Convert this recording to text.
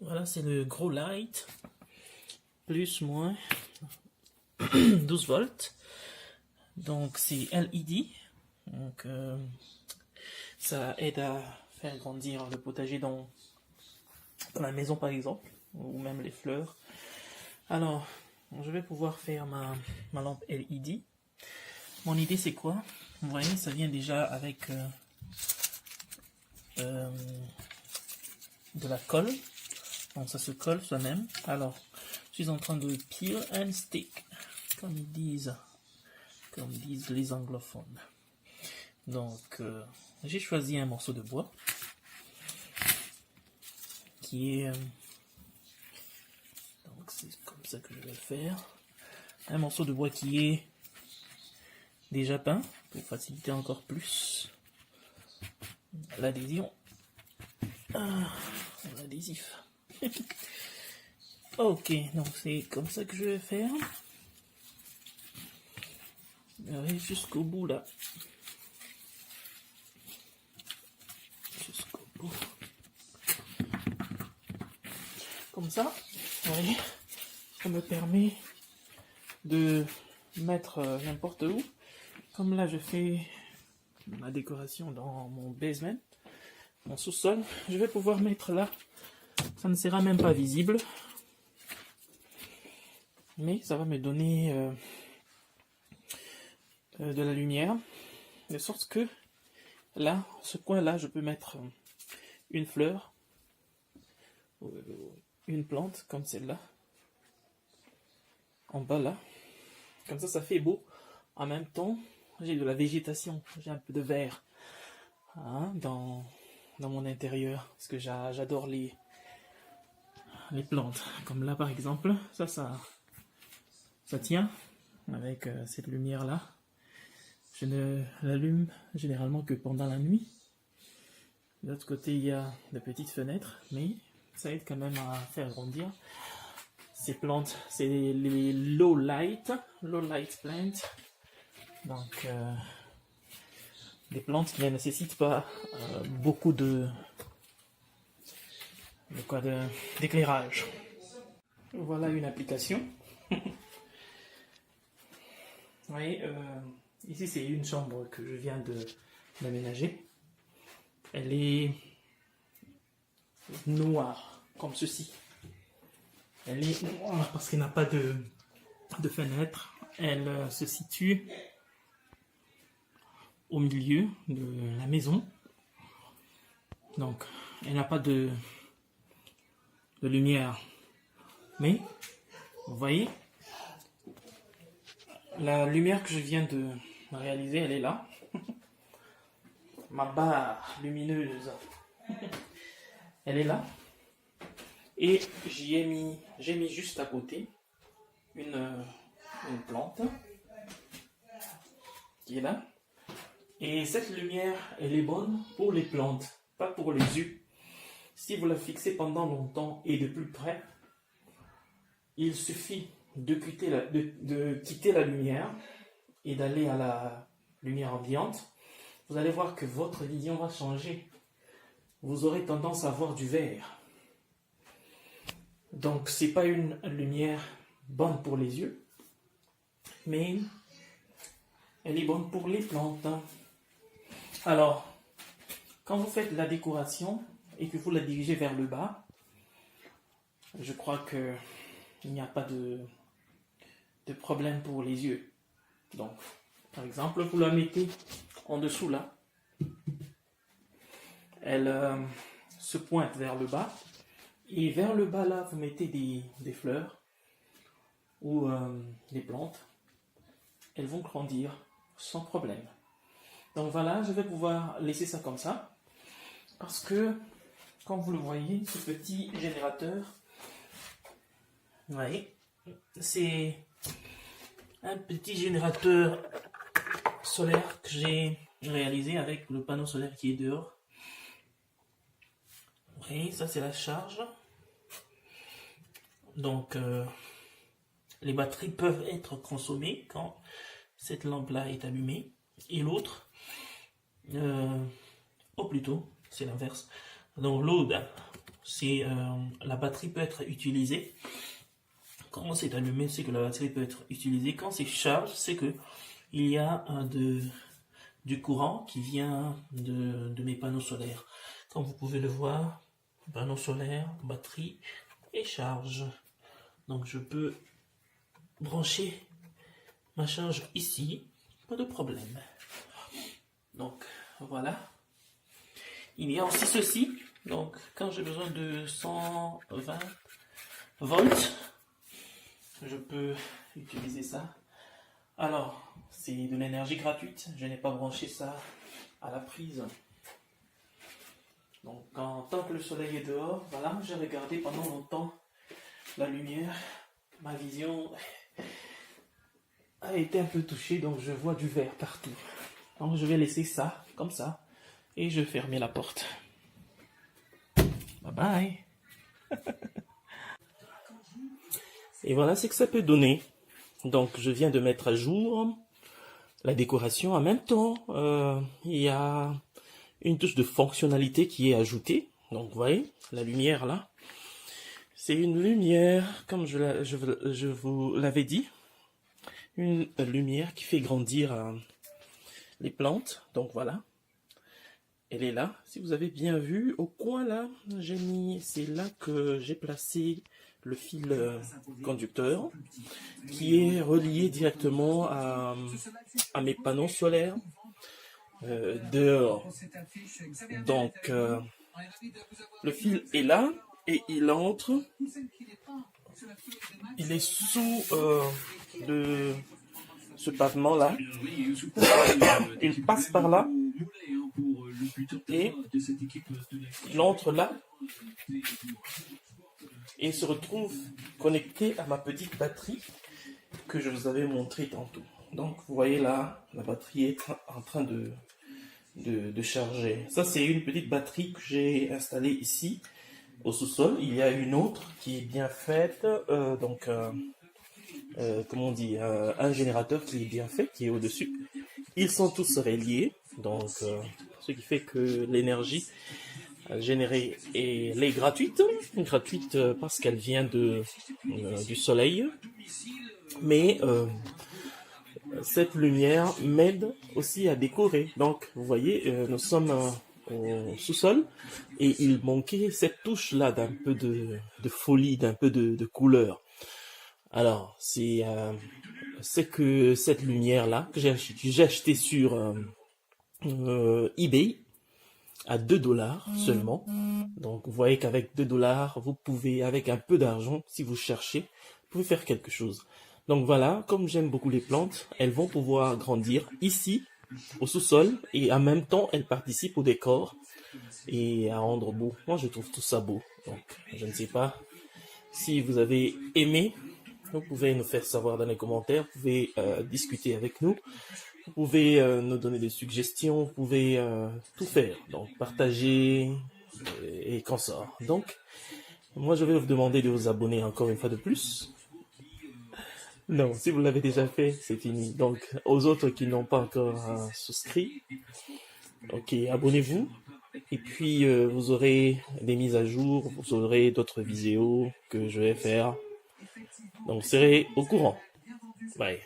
Voilà, c'est le gros light, plus moins 12 volts. Donc c'est LED. Donc ça aide à faire grandir le potager dans la maison par exemple, ou même les fleurs. Alors, je vais pouvoir faire ma lampe LED. Mon idée c'est quoi? Vous voyez, ça vient déjà avec de la colle. Donc ça se colle soi-même. Alors, je suis en train de peel and stick, comme disent les anglophones. Donc, j'ai choisi un morceau de bois qui est... donc c'est comme ça que je vais le faire. Un morceau de bois qui est déjà peint pour faciliter encore plus l'adhésion. L'adhésif. Ok, donc c'est comme ça que je vais faire. Allez, jusqu'au bout là. Jusqu'au bout. Comme ça, vous voyez, ça me permet de mettre n'importe où. Comme là, je fais ma décoration dans mon basement, mon sous-sol. Je vais pouvoir mettre là. Ça ne sera même pas visible. Mais ça va me donner de la lumière. De sorte que là, ce coin-là, je peux mettre une fleur, une plante comme celle-là, en bas là. Comme ça fait beau. En même temps, j'ai de la végétation, j'ai un peu de vert dans mon intérieur. Parce que j'adore les plantes. Comme là par exemple, ça tient avec cette lumière-là. Je ne l'allume généralement que pendant la nuit. De l'autre côté, il y a de petites fenêtres, mais ça aide quand même à faire grandir. Ces plantes, c'est les low light plants. Donc, des plantes qui ne nécessitent pas beaucoup d'éclairage. Voilà une application. Vous voyez, ici c'est une chambre que je viens d'aménager. Elle est noire, comme ceci. Elle est noire parce qu'elle n'a pas de fenêtre. Elle se situe au milieu de la maison. Donc, elle n'a pas de lumière. Mais, vous voyez, la lumière que je viens de réaliser, elle est là. Ma barre lumineuse, elle est là. Et j'ai mis juste à côté une plante qui est là. Et cette lumière, elle est bonne pour les plantes, pas pour les yeux. Si vous la fixez pendant longtemps et de plus près, il suffit de quitter la lumière et d'aller à la lumière ambiante. Vous allez voir que votre vision va changer. Vous aurez tendance à voir du vert. Donc, c'est pas une lumière bonne pour les yeux, mais elle est bonne pour les plantes. Alors, quand vous faites la décoration et que vous la dirigez vers le bas, je crois que il n'y a pas de problème pour les yeux. Donc, par exemple, vous la mettez en dessous là. Elle se pointe vers le bas. Et vers le bas là, vous mettez des fleurs ou des plantes. Elles vont grandir sans problème. Donc voilà, je vais pouvoir laisser ça comme ça. Parce que, comme vous le voyez, ce petit générateur, vous voyez, c'est un petit générateur solaire que j'ai réalisé avec le panneau solaire qui est dehors. Vous voyez, ça c'est la charge. Donc, les batteries peuvent être consommées quand cette lampe-là est allumée. Et l'autre, ou plutôt, c'est l'inverse. Donc l'autre la batterie peut être utilisée. Quand c'est allumé, c'est que la batterie peut être utilisée. Quand c'est charge, c'est que il y a du courant qui vient de mes panneaux solaires. Comme vous pouvez le voir, panneau solaire, batterie et charge. Donc je peux brancher ma charge ici, pas de problème. Donc voilà. Il y a aussi ceci. Donc quand j'ai besoin de 120 volts, je peux utiliser ça. Alors, c'est de l'énergie gratuite. Je n'ai pas branché ça à la prise. Donc, tant que le soleil est dehors, voilà, j'ai regardé pendant longtemps la lumière. Ma vision a été un peu touchée, donc je vois du vert partout. Donc, je vais laisser ça, comme ça, et je vais fermer la porte. Bye bye. Et voilà ce que ça peut donner. Donc, je viens de mettre à jour la décoration. En même temps, il y a une touche de fonctionnalité qui est ajoutée. Donc, vous voyez, la lumière là, c'est une lumière, comme je vous l'avais dit, une lumière qui fait grandir les plantes. Donc, voilà, elle est là. Si vous avez bien vu, au coin là, c'est là que j'ai placé le fil conducteur qui est relié directement à mes panneaux solaires dehors. Donc le fil est là et il entre, il est sous ce pavement là, il passe par là et il entre là et se retrouve connecté à ma petite batterie que je vous avais montré tantôt. Donc vous voyez là, la batterie est en train de charger. Ça c'est une petite batterie que j'ai installée ici au sous-sol. Il y a une autre qui est bien faite, comment on dit, un générateur qui est bien fait, qui est au-dessus. Ils sont tous reliés, donc ce qui fait que l'énergie générée elle est gratuite parce qu'elle vient du soleil, mais cette lumière m'aide aussi à décorer. Donc vous voyez, nous sommes au sous-sol et il manquait cette touche là d'un peu de folie, d'un peu de couleur. Alors c'est que cette lumière là que j'ai acheté sur eBay à 2 $ seulement. Donc vous voyez qu'avec 2 $, vous pouvez, avec un peu d'argent, si vous cherchez, vous pouvez faire quelque chose. Donc voilà, comme j'aime beaucoup les plantes, elles vont pouvoir grandir ici, au sous-sol, et en même temps, elles participent au décor et à rendre beau. Moi, je trouve tout ça beau. Donc, je ne sais pas si vous avez aimé. Vous pouvez nous faire savoir dans les commentaires, vous pouvez discuter avec nous, vous pouvez nous donner des suggestions, vous pouvez tout faire, donc partager et qu'en sort. Donc, moi je vais vous demander de vous abonner encore une fois de plus. Non, si vous l'avez déjà fait, c'est fini. Donc, aux autres qui n'ont pas encore souscrit, ok, abonnez-vous. Et puis, vous aurez des mises à jour, vous aurez d'autres vidéos que je vais faire. Donc, vous serez au courant. Bye.